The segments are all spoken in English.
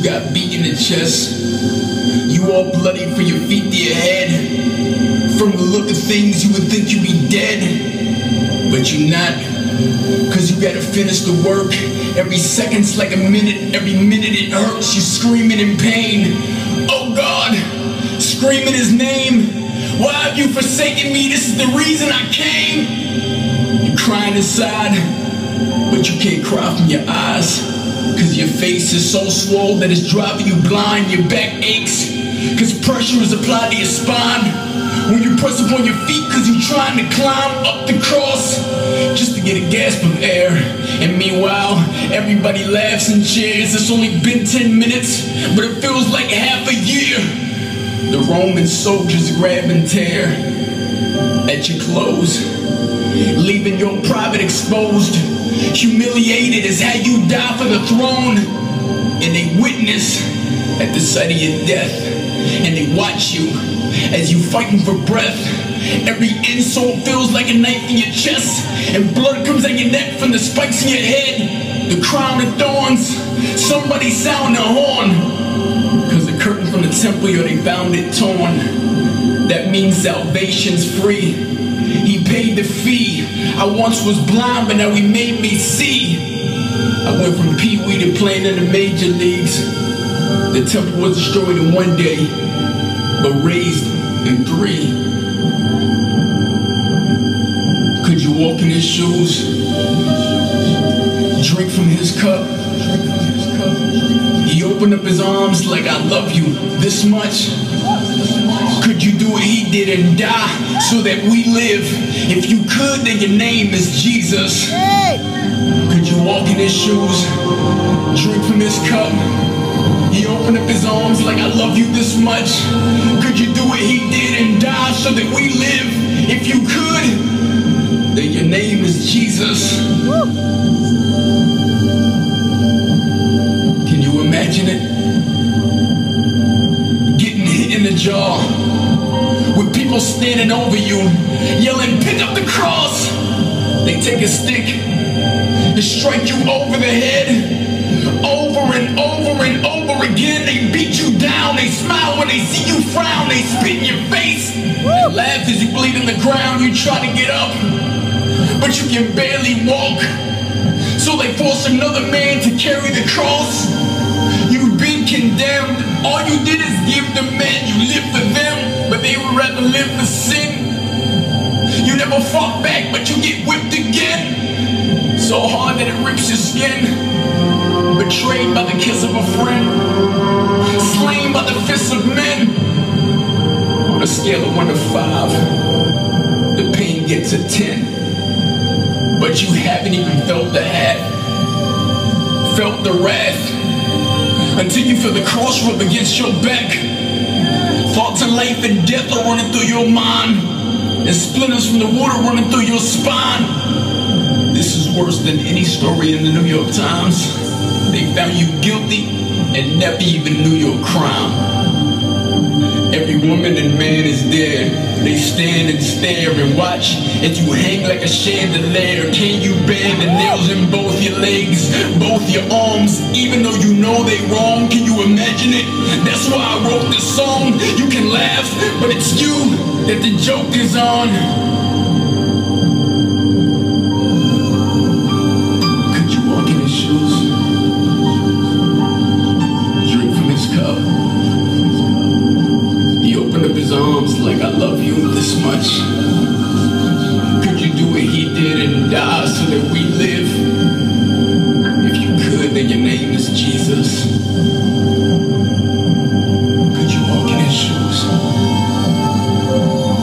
got beat in the chest. You all bloody from your feet to your head. From the look of things, you would think you'd be dead, but you're not, cause you gotta finish the work. Every second's like a minute, every minute it hurts. You're screaming in pain. Oh God, screaming his name. Why have you forsaken me? This is the reason I came. You're crying inside, but you can't cry from your eyes, cause your face is so swollen that it's driving you blind. Your back aches, cause pressure is applied to your spine. When you press up on your feet, cause you're trying to climb up the cross, just to get a gasp of air. And meanwhile, everybody laughs and cheers. It's only been 10 minutes, but it feels like half a year. The Roman soldiers grab and tear at your clothes, leaving your private exposed. Humiliated is how you die for the throne. And they witness at the sight of your death, and they watch you as you fighting for breath. Every insult feels like a knife in your chest, and blood comes out your neck from the spikes in your head. The crown of thorns, somebody sound a horn, cause the curtain from the temple, yo, they found it torn. That means salvation's free. He paid the fee. I once was blind, but now he made me see. I went from pee-wee to playing in the major leagues. The temple was destroyed in one day, but raised in 3. Could you walk in his shoes, drink from his cup? He opened up his arms like, I love you this much. Could you do what he did and die so that we live? If you could, then your name is Jesus. Could you walk in his shoes, drink from his cup? He opened up his arms like, I love you this much. Could you do what he did and die so that we live? If you could, then your name is Jesus. Can you imagine it? Getting hit in the jaw, with people standing over you, yelling, pick up the cross. They take a stick and strike you over the head, over and over and over again. They beat you down, they smile when they see you frown, they spit in your face, they laugh as you bleed in the ground. You try to get up, but you can barely walk, so they force another man to carry the cross. You've been condemned, all you did is give the men, you lived for them, but they would rather live for sin. You never fought back, but you get whipped again, so hard that it rips your skin. Betrayed by the kiss of a friend, slain by the fists of men. On a scale of 1 to 5, the pain gets a 10. But you haven't even felt the hat, felt the wrath, until you feel the cross rub against your back. Thoughts of life and death are running through your mind, and splinters from the water running through your spine. This is worse than any story in the New York Times. They found you guilty and never even knew your crime. Every woman and man is there. They stand and stare and watch as you hang like a chandelier. Can you bear the nails in both your legs, both your arms, even though you know they wrong? Can you imagine it? That's why I wrote this song. You can laugh, but it's you that the joke is on. Could you walk in his shoes? Drink from his cup? He opened up his arms like, I love you this much. Could you do what he did and die so that we live? If you could, then your name is Jesus. Could you walk in his shoes?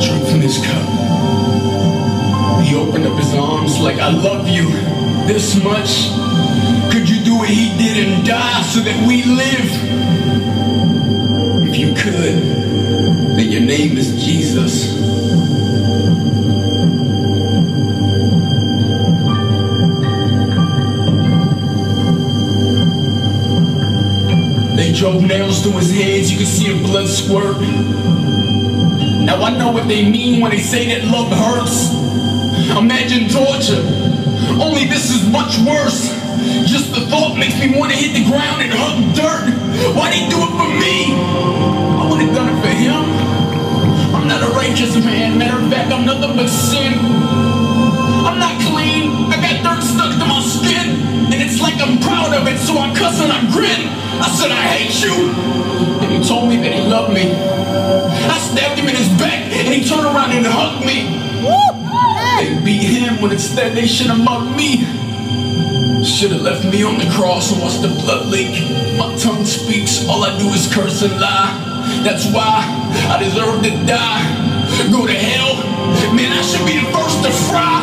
Drink from his cup? He opened up his arms like, I love you this much. Could you do what he did and die so that we live? If you could, then your name is Jesus. They drove nails through his hands, you can see the blood squirt. Now I know what they mean when they say that love hurts. Imagine torture, only this is much worse. Just the thought makes me want to hit the ground and hug dirt. Why'd he do it for me? I would have done it for him. I'm not a righteous man. Matter of fact, I'm nothing but sin. I'm not clean. I got dirt stuck to my skin. And it's like I'm proud of it, so I cuss and I grin. I said, I hate you. And he told me that he loved me. I stabbed him in his back, and he turned around and hugged me. They beat him when instead they should have mugged me. Should have left me on the cross and watched the blood leak. My tongue speaks, all I do is curse and lie. That's why I deserve to die. Go to hell, man, I should be the first to fry.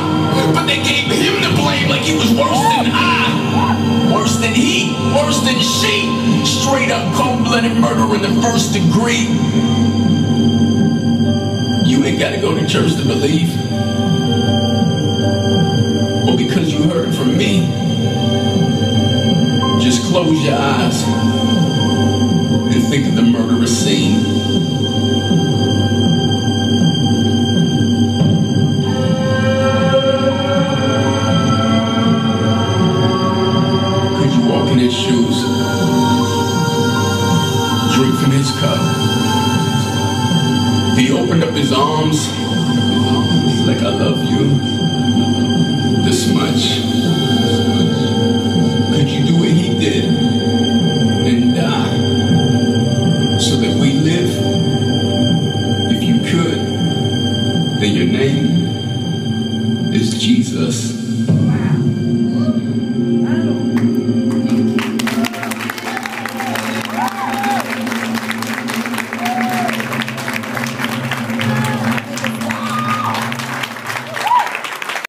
But they gave him the blame like he was worse than I. Worse than he, worse than she. Straight up cold-blooded murder in the first degree. You ain't gotta go to church to believe. Or because you heard it from me. Just close your eyes and think of the murderous scene. Could you walk in his shoes, drink from his cup? He opened up his arms like, I love you this much. Could you do what he did and die so that we live? If you could, then your name is Jesus.